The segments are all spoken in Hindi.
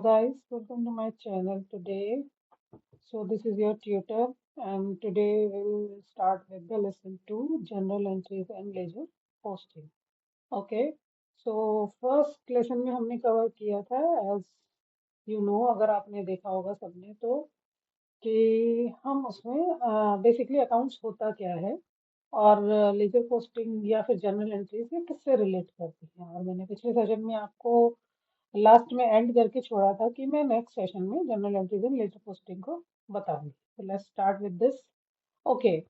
guys, welcome to my channel today. So this is your tutor and today we will start with the lesson 2 general entries and ledger posting. Okay. So first lesson में हमने कवर किया था as you know अगर आपने देखा होगा सबने तो कि हम उसमें बेसिकली अकाउंट्स होता क्या है और ledger पोस्टिंग या फिर जनरल एंट्री से किससे रिलेट करती है और मैंने पिछले सेशन में आपको लास्ट में एंड करके छोड़ा था कि मैं नेक्स्ट सेशन में general entries and letter posting को बताऊंगी। तो let's start with this. Okay.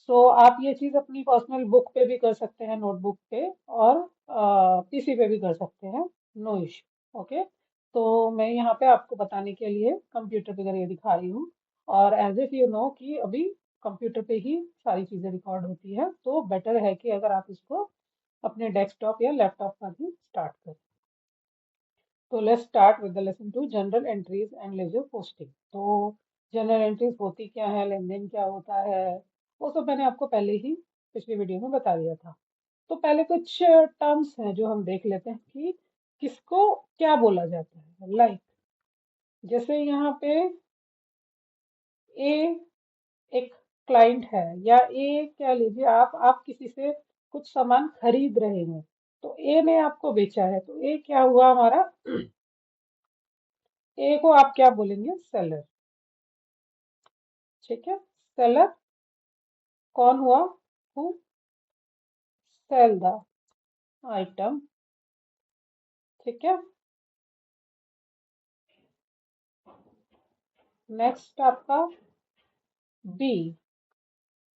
So आप ये चीज अपनी पर्सनल बुक पे भी कर सकते हैं, नोटबुक पे, और पीसी पे भी कर सकते हैं, नो इश्यू। ओके। तो मैं यहाँ पे आपको बताने के लिए कंप्यूटर पे करके दिखा रही हूँ और एज इफ यू नो कि अभी कंप्यूटर पे ही सारी चीजें रिकॉर्ड होती है, तो बेटर है कि अगर आप इसको अपने डेस्कटॉप या लैपटॉप पर ही स्टार्ट करें। तो let's start with the lesson 2 general entries and ledger posting. तो जनरल एंट्रीज होती क्या है, लेन देन क्या होता है, वो सब मैंने आपको पहले ही पिछली वीडियो में बता दिया था। तो पहले कुछ टर्म्स हैं जो हम देख लेते हैं कि किसको क्या बोला जाता है। लाइक जैसे यहाँ पे ए एक क्लाइंट है, या ए कह लीजिए आप किसी से कुछ सामान खरीद रहे हैं, तो ए ने आपको बेचा है, तो ए क्या हुआ हमारा, ए को आप क्या बोलेंगे, सेलर। ठीक है। सेलर कौन हुआ, हु सेल द आइटम। ठीक है। नेक्स्ट आपका बी।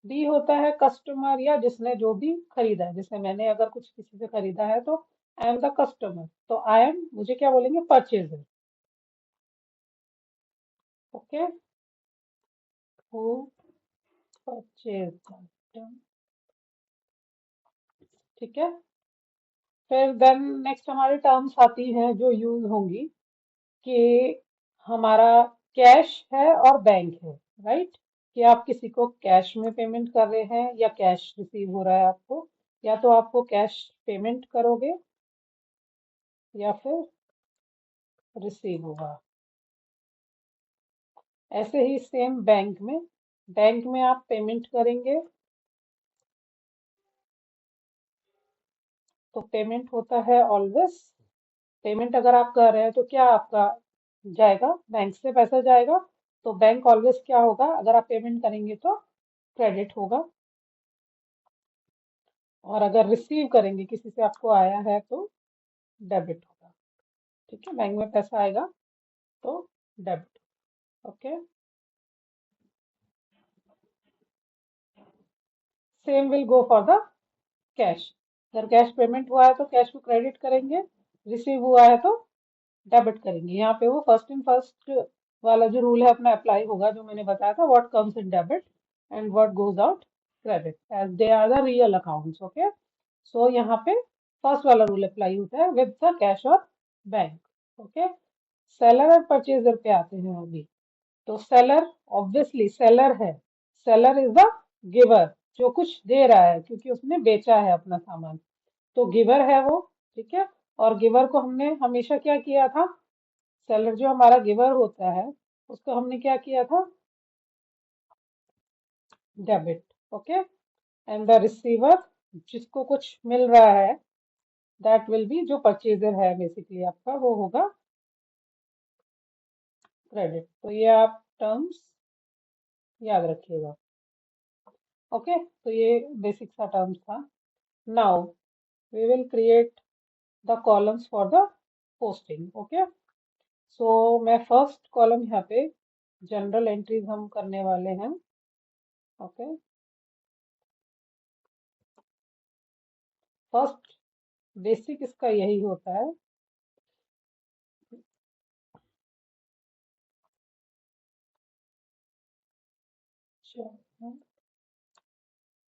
बी होता है कस्टमर, या जिसने जो भी खरीदा है। जैसे मैंने अगर कुछ किसी से खरीदा है तो आई एम द कस्टमर, तो आई एम मुझे क्या बोलेंगे, purchaser. Okay. Who purchase item. ठीक है। फिर देन नेक्स्ट हमारी टर्म्स आती हैं जो यूज होंगी कि हमारा कैश है और बैंक है। राइट। कि आप किसी को कैश में पेमेंट कर रहे हैं या कैश रिसीव हो रहा है आपको, या तो आपको कैश पेमेंट करोगे या फिर रिसीव होगा। ऐसे ही सेम बैंक में आप पेमेंट करेंगे तो पेमेंट होता है ऑलवेज। पेमेंट अगर आप कर रहे हैं तो क्या आपका जाएगा, बैंक से पैसा जाएगा, तो बैंक ऑलवेज क्या होगा, अगर आप पेमेंट करेंगे तो क्रेडिट होगा, और अगर रिसीव करेंगे किसी से आपको आया है तो डेबिट होगा। ठीक है। बैंक में पैसा आएगा तो debit. Okay. Same will go for the cash. अगर कैश पेमेंट हुआ है तो कैश को क्रेडिट करेंगे, रिसीव हुआ है तो डेबिट करेंगे। यहाँ पे वो फर्स्ट इन फर्स्ट वाला जो रूल है अपना अप्लाई होगा, जो मैंने बताया था, what comes in debit and what goes out credit as they are the real accounts. Okay. So यहाँ पे फर्स्ट वाला रूल अप्लाई होता है विद द कैश और बैंक। ओके। सेलर और परचेजर पे आते हैं अभी। तो सेलर ऑब्वियसली सेलर है, सेलर इज द गिवर, जो कुछ दे रहा है क्योंकि उसने बेचा है अपना सामान, तो गिवर है वो। ठीक है। और गिवर को हमने हमेशा क्या किया था, सेलर जो हमारा गिवर होता है उसको हमने क्या किया था, debit. Okay. And the receiver, जिसको कुछ मिल रहा है, दैट विल बी, जो परचेजर है बेसिकली आपका, वो होगा क्रेडिट। तो ये आप टर्म्स याद रखिएगा। ओके। तो ये बेसिक सा टर्म्स था। Now we will create the columns for the posting. Okay. So मैं फर्स्ट कॉलम यहाँ पे जनरल एंट्रीज हम करने वाले हैं। ओके। फर्स्ट बेसिक इसका यही होता है,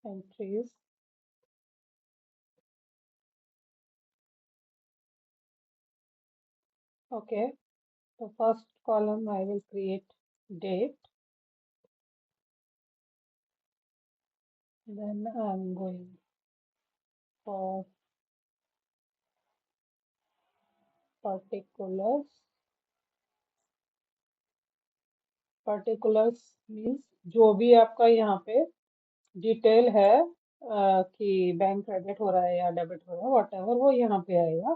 एंट्रीज। ओके। तो first column I will create date, then I'm going for particulars, particulars means जो भी आपका यहाँ पे डिटेल है कि बैंक क्रेडिट हो रहा है या डेबिट हो रहा है वॉट एवर वो यहाँ पे आएगा।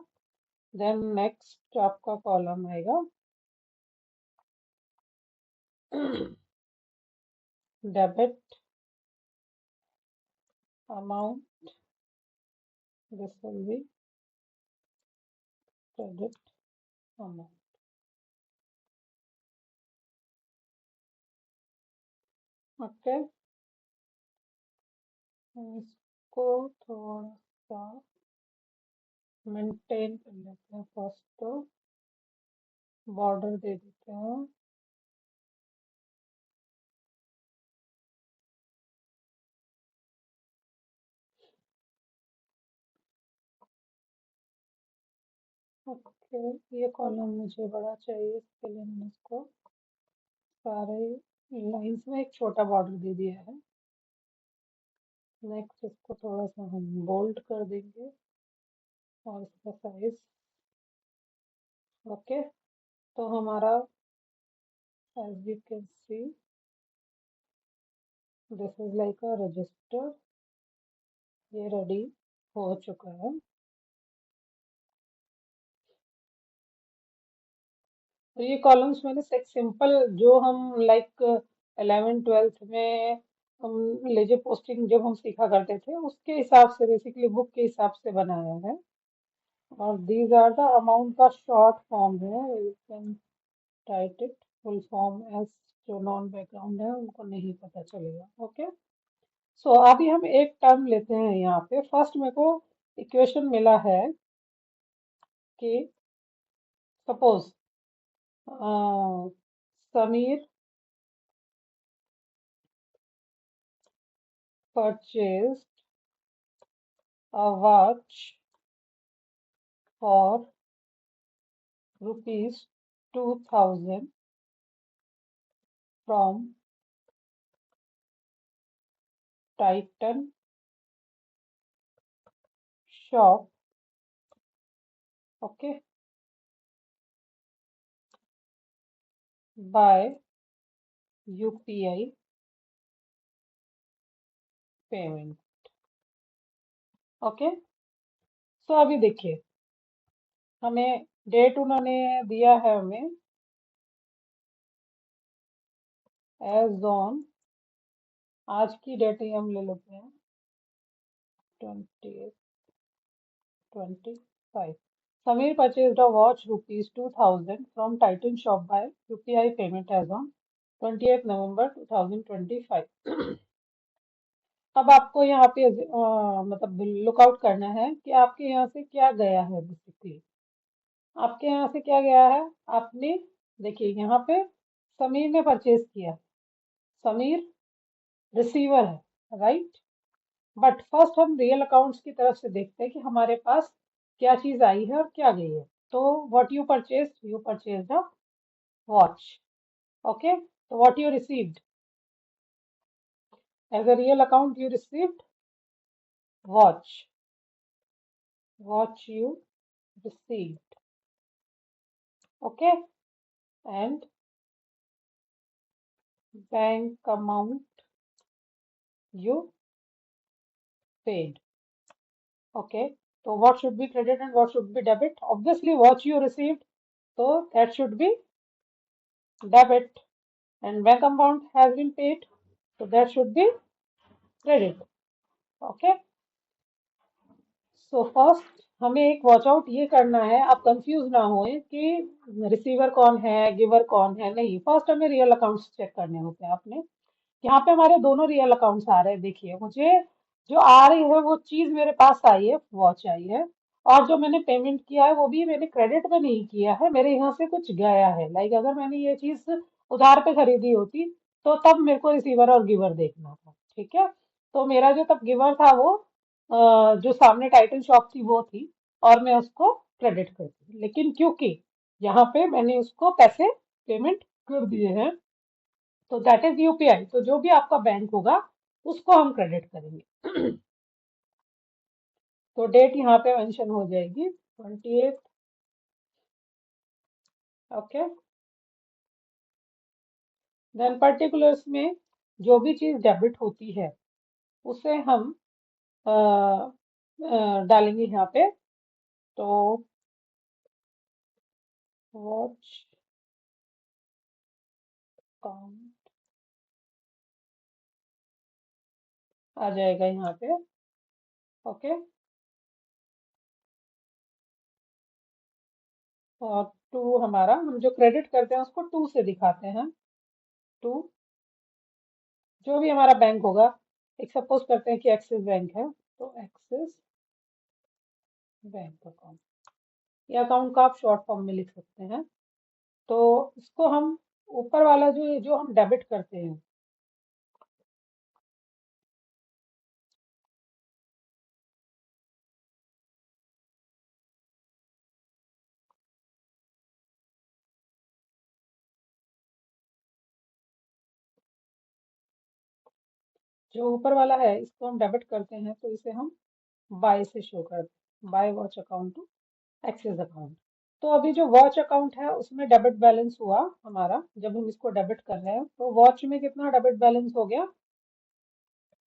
देन नेक्स्ट आपका कॉलम आएगा debit amount, this will be credit amount. Okay, इसको थोड़ा सा मेंटेन कर लेते हैं। फर्स्ट तो बॉर्डर दे देते हैं। ओके, ये कॉलम मुझे बड़ा चाहिए, इसके लिए मैंने इसको सारे लाइंस में एक छोटा बॉर्डर दे दिया है। नेक्स्ट इसको थोड़ा सा हम बोल्ड कर देंगे और इसका साइज। ओके, तो हमारा as you can see this is like a register, ये रेडी हो चुका है। तो ये कॉलम्स मैंने एक सिंपल जो हम लाइक 11th 12th में हम लेजर पोस्टिंग जब हम सीखा करते थे उसके हिसाब से बेसिकली बुक के हिसाब से बनाया है। और दीज आर द अमाउंट का शॉर्ट फॉर्म है, you can write it full form as, जो नॉन बैकग्राउंड है उनको नहीं पता चलेगा। ओके, सो अभी हम एक टर्म लेते हैं यहाँ पे। फर्स्ट मेरे को इक्वेशन मिला है कि suppose Sameer purchased a watch for rupees 2000 from Titan shop. Okay, by UPI payment. Okay, so अभी देखिए हमें डेट उन्होंने दिया है हमें एज ऑन, आज की डेट ही हम ले लेते हैं 28/25। Samir purchased a watch rupees 2000 from Titan shop by UPI payment as on 28th November 2025। अब आपको यहाँ पे मतलब लुकआउट करना है कि आपके यहाँ से क्या गया है। बेसिकली आपके यहाँ से क्या गया है, आपने देखिए यहाँ पे समीर ने परचेज किया, समीर रिसीवर है, राइट। बट फर्स्ट हम रियल अकाउंट्स की तरफ से देखते हैं कि हमारे पास क्या चीज आई है और क्या गई है। तो what you purchase a watch. Okay, तो what you received as a real account, you received watch, watch you received, okay, and bank amount you paid, okay. So what should be credit and what should be debit? Obviously what you received, so that should be debit, and bank amount has been paid, so that should be credit। okay, so first हमें एक वॉच आउट ये करना है, आप कंफ्यूज ना होए कि रिसीवर कौन है गिवर कौन है। नहीं, फर्स्ट हमें रियल अकाउंट्स चेक करने होते हैं अपने। यहाँ पे हमारे दोनों रियल अकाउंट्स आ रहे हैं। देखिए मुझे जो आ रही है वो चीज मेरे पास आई है, वॉच आई है, और जो मैंने पेमेंट किया है वो भी मैंने क्रेडिट में नहीं किया है, मेरे यहाँ से कुछ गया है। लाइक अगर मैंने ये चीज उधार पे खरीदी होती तो तब मेरे को रिसीवर और गिवर देखना था, ठीक है। तो मेरा जो तब गिवर था वो जो सामने टाइटल शॉप थी वो थी, और मैं उसको क्रेडिट करती। लेकिन क्योंकि यहाँ पे मैंने उसको पैसे पेमेंट कर दिए हैं, तो दैट इज यूपीआई, तो जो भी आपका बैंक होगा उसको हम क्रेडिट करेंगे। तो डेट यहाँ पे मेंशन हो जाएगी 28। ओके, देन पर्टिकुलर्स में जो भी चीज डेबिट होती है उसे हम डालेंगे यहाँ पे। तो वॉच अकाउंट आ जाएगा यहाँ पे। ओके, और टू हमारा, हम जो क्रेडिट करते हैं उसको टू से दिखाते हैं। टू जो भी हमारा बैंक होगा, एक सपोज करते हैं कि एक्सिस बैंक है, तो एक्सिस बैंक अकाउंट, ये अकाउंट का आप शॉर्ट फॉर्म में लिख सकते हैं। तो इसको हम ऊपर वाला जो जो हम डेबिट करते हैं, जो ऊपर वाला है इसको हम डेबिट करते हैं, तो इसे हम बाय से शो करते हैं, by watch account to Axis account. तो अभी जो वॉच अकाउंट है उसमें डेबिट बैलेंस हुआ हमारा, जब हम इसको डेबिट कर रहे हैं तो वॉच में कितना डेबिट बैलेंस हो गया,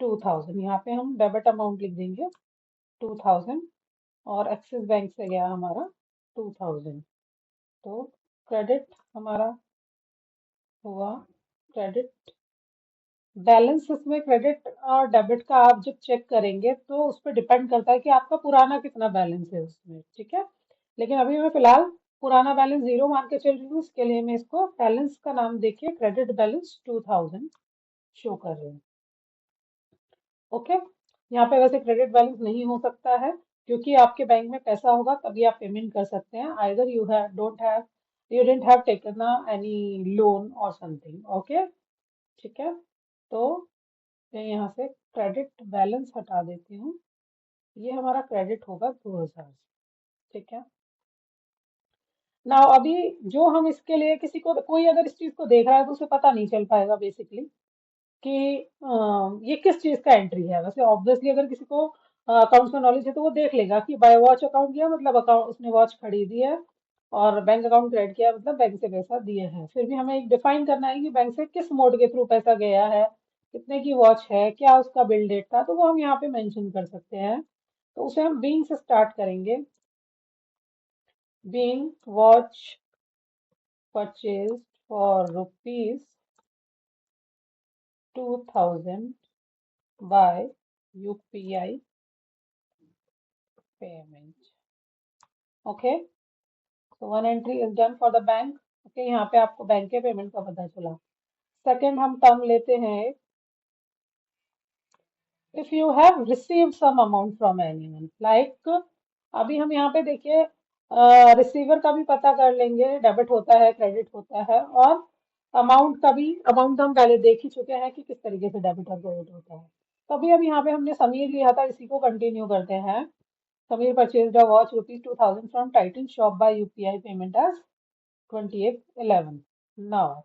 2000। यहाँ पे हम डेबिट अमाउंट लिख देंगे 2000, और एक्सिस बैंक से गया हमारा 2000। तो क्रेडिट हमारा हुआ, क्रेडिट बैलेंस। इसमें क्रेडिट और डेबिट का आप जब चेक करेंगे तो उस पर डिपेंड करता है कि आपका पुराना कितना बैलेंस है उसमें, ठीक है। लेकिन अभी मैं फिलहाल पुराना बैलेंस 0 मान के चल रही हूँ, इसके लिए मैं इसको बैलेंस का नाम देखिए क्रेडिट बैलेंस 2000 शो कर रही हूँ। ओके, यहाँ पे वैसे क्रेडिट बैलेंस नहीं हो सकता है, क्योंकि आपके बैंक में पैसा होगा तभी आप पेमेंट कर सकते हैं। Either you have don't have, you didn't have taken any loan और समथिंग। ओके, ठीक है। तो मैं यहाँ से क्रेडिट बैलेंस हटा देती हूँ, ये हमारा क्रेडिट होगा 2000, ठीक है। ना अभी जो हम इसके लिए किसी को, कोई अगर इस चीज को देख रहा है तो उसे पता नहीं चल पाएगा बेसिकली कि ये किस चीज का एंट्री है। वैसे ऑब्वियसली अगर किसी को अकाउंट्स में नॉलेज है तो वो देख लेगा कि बाय वॉच अकाउंट किया मतलब अकाउंट, उसने वॉच खरीदी है, और बैंक अकाउंट क्रेडिट किया मतलब बैंक से पैसा दिए हैं। फिर भी हमें एक डिफाइन करना है कि बैंक से किस मोड के थ्रू पैसा गया है, कितने की वॉच है, क्या उसका बिल डेट था, तो वो हम यहाँ पे मेंशन कर सकते हैं। तो उसे हम बीइंग से स्टार्ट करेंगे। Being watch purchase for rupees 2000 by UPI payment. Okay, so one entry is done for the bank। Okay, यहाँ पे आपको बैंक के पेमेंट का पता चला। सेकंड हम टर्म लेते हैं, if you have received some amount from anyone, like अभी हम यहाँ पे देखिए रिसीवर का भी पता कर लेंगे, डेबिट होता है क्रेडिट होता है, और अमाउंट का भी, अमाउंट हम पहले देख ही चुके हैं कि किस तरीके से डेबिट और क्रेडिट होता है। तो अभी अब यहाँ पे हमने समीर लिया था, इसी को कंटिन्यू करते हैं। Sameer purchase a watch rupees 2000 from Titan shop by UPI payment as 28/11। Now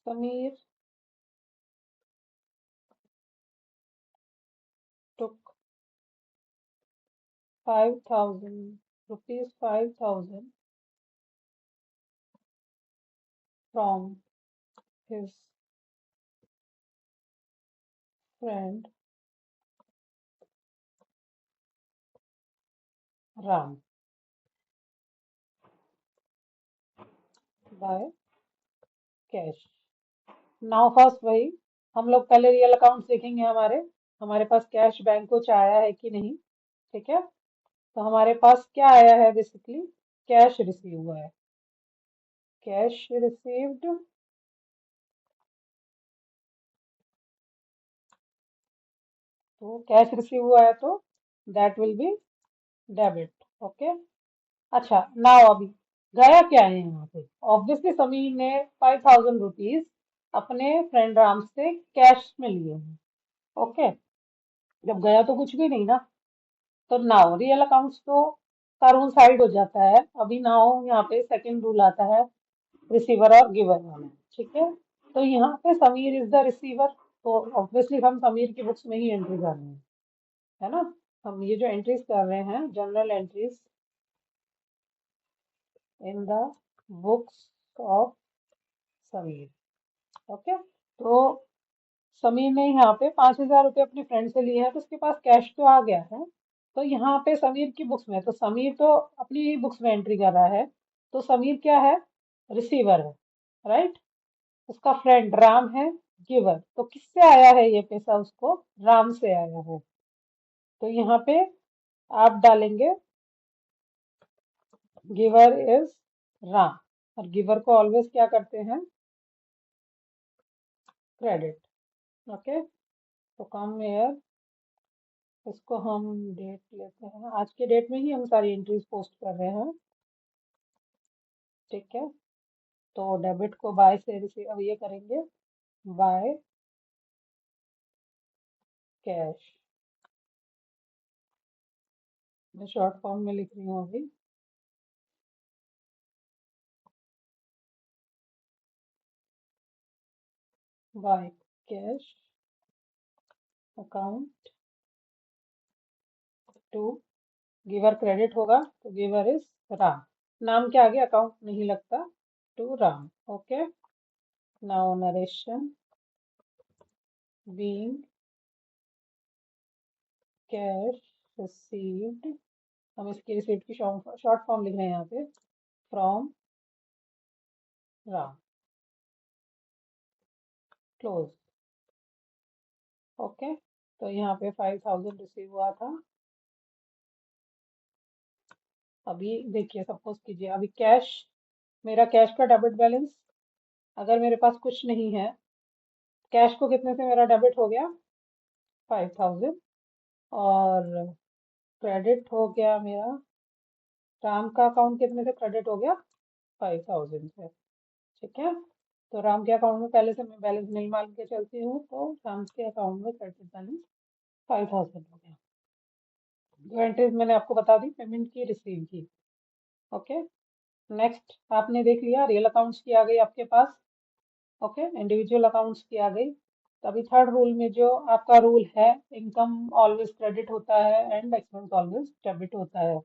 Samir took 5,000 rupees 5,000 from his friend Ram by cash। Now first वही, हम लोग पहले रियल अकाउंट्स देखेंगे हमारे, हमारे पास कैश बैंक कुछ आया है कि नहीं, ठीक है। तो हमारे पास क्या आया है, बेसिकली कैश रिसीव हुआ है, कैश रिसीव्ड। तो कैश रिसीव हुआ है तो that will be debit. Okay, अच्छा नाउ अभी गया क्या है यहाँ पे, ऑब्वियसली समीर ने 5,000 रुपीज अपने फ्रेंड राम से कैश में लिए हैं। ओके, जब गया तो कुछ भी नहीं ना, तो नाउ रियल अकाउंट्स तो का रूल साइड हो जाता है। अभी नाउ यहाँ पे सेकंड रूल आता है, रिसीवर और गिवर वाला, ठीक है। तो यहाँ पे समीर इज द रिसीवर, तो ऑब्वियसली हम समीर की बुक्स में ही एंट्री कर रहे हैं, है ना। हम ये जो एंट्रीज कर रहे हैं general entries, in the books of Sameer. Okay, तो समीर ने यहाँ पे 5,000 रुपये अपने फ्रेंड से लिए हैं, तो उसके पास कैश तो आ गया है। तो यहाँ पे समीर की बुक्स में, तो समीर तो अपनी बुक्स में एंट्री कर रहा है, तो समीर क्या है, रिसीवर है, राइट। उसका फ्रेंड राम है गिवर। तो किससे आया है ये पैसा उसको, राम से आया है। तो यहाँ पे आप डालेंगे गिवर इज राम, और गिवर को ऑलवेज क्या करते हैं, क्रेडिट। ओके, तो कम हेयर, इसको हम डेट लेते हैं, आज के डेट में ही हम सारी एंट्रीज पोस्ट कर रहे हैं, ठीक है। तो डेबिट को बाय से रिसीव, अब ये करेंगे बाय कैश। मैं शॉर्ट फॉर्म में लिख रही हूँ अभी। By cash account to giver, credit होगा तो गिवर इज राम। नाम के आगे अकाउंट नहीं लगता, to Ram. Okay, now narration being cash received, हम इसकी रिसीव्ड की शॉर्ट फॉर्म लिख रहे हैं यहाँ पे, फ्रॉम राम, क्लोज। ओके, तो यहाँ पे 5,000 रिसीव हुआ था। अभी देखिए, सपोज कीजिए अभी कैश, मेरा कैश का डेबिट बैलेंस, अगर मेरे पास कुछ नहीं है, कैश को कितने से मेरा डेबिट हो गया, 5,000, और क्रेडिट हो गया मेरा, राम का अकाउंट कितने से क्रेडिट हो गया, 5,000 से, ठीक है। तो राम के अकाउंट में पहले से मैं बैलेंस नहीं मान के चलती हूँ, तो राम के अकाउंट में क्रेडिट बैलेंस 5,000 हो गया। जो एंट्रीज मैंने आपको बता दी, पेमेंट की, रिसीव की। ओके, नेक्स्ट आपने देख लिया, रियल अकाउंट्स की आ गई आपके पास। ओके, इंडिविजुअल अकाउंट्स की आ गई। तो अभी थर्ड रूल में जो आपका रूल है, इनकम ऑलवेज क्रेडिट होता है एंड एक्सपेंस ऑलवेज डेबिट होता है।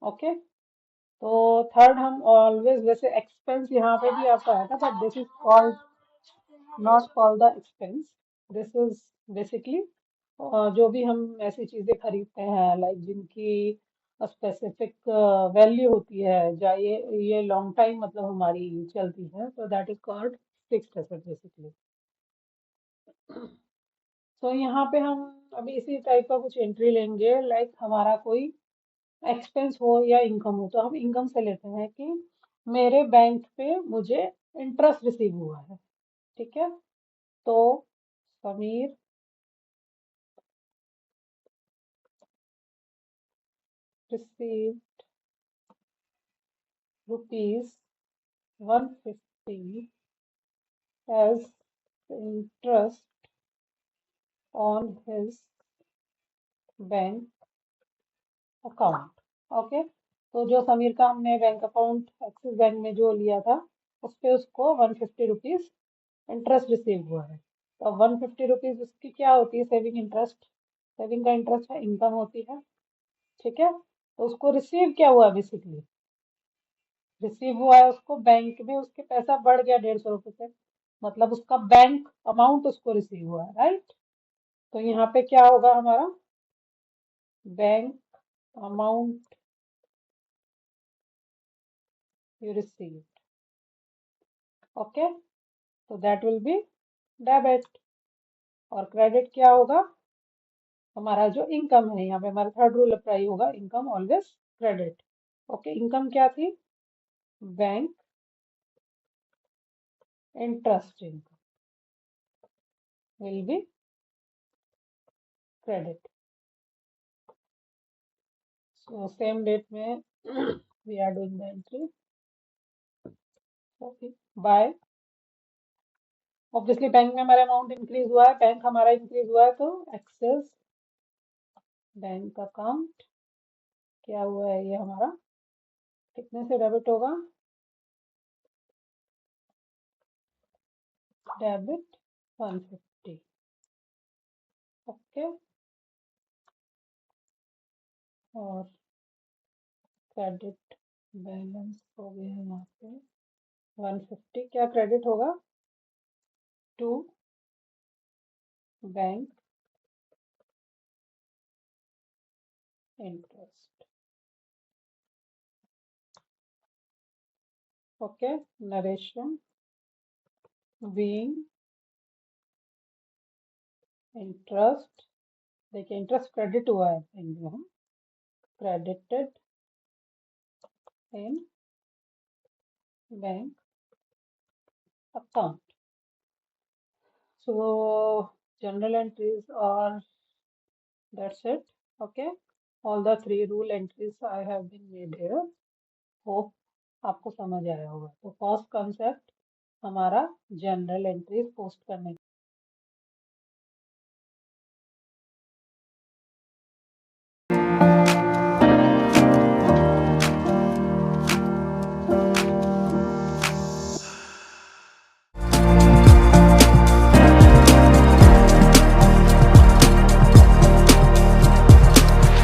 ओके, तो थर्ड हम ऑलवेज, वैसे एक्सपेंस यहाँ पे भी आपका है ना, but this is called, not called the expense, this is basically जो भी हम ऐसी चीजें खरीदते हैं, लाइक जिनकी स्पेसिफिक वैल्यू होती है, या ये लॉन्ग टाइम मतलब हमारी चलती है, तो that is called fixed asset basically. तो यहाँ पे हम अभी इसी टाइप का कुछ एंट्री लेंगे, लाइक हमारा कोई एक्सपेंस हो या इनकम हो, तो हम इनकम से लेते हैं कि मेरे बैंक पे मुझे इंटरेस्ट रिसीव हुआ है, ठीक है। तो Sameer receive ₹150 as interest on his bank account. Okay, तो जो समीर का हमने बैंक अकाउंट एक्सिस बैंक में जो लिया था, उस पे उसको ₹150 इंटरेस्ट रिसीव हुआ है। तो ₹150 उसकी क्या होती है, सेविंग इंटरेस्ट, सेविंग का इंटरेस्ट है, इनकम होती है, ठीक है। तो उसको रिसीव क्या हुआ, बेसिकली रिसीव हुआ है उसको बैंक में, उसके पैसा बढ़ गया ₹150 से, मतलब उसका बैंक अमाउंट उसको रिसीव हुआ है, राइट। तो यहाँ पे क्या होगा हमारा, bank amount you receive. Okay, तो दैट विल बी डेबिट। और क्रेडिट क्या होगा, हमारा जो इनकम है, यहाँ पे हमारा थर्ड रूल अप्लाई होगा, income always credit. Okay, income क्या थी, bank interest income will be credit. So same date में we are doing the entry. Okay, by, obviously bank में हमारा अमाउंट इंक्रीज हुआ है, बैंक हमारा इंक्रीज हुआ है, तो एक्सेस बैंक अकाउंट क्या हुआ है, ये हमारा कितने से डेबिट होगा, डेबिट 150। ओके, और क्रेडिट बैलेंस हो गया यहाँ पे 150। क्या क्रेडिट होगा? To bank interest. Okay, narration being interest. देखिए इंटरेस्ट क्रेडिट हुआ है यहाँ, credited in bank account. So journal entries are, that's it. Okay, all the three rule entries I have been made here. Hope आपको समझ आया होगा। तो फर्स्ट कंसेप्ट हमारा जनरल एंट्रीज पोस्ट करने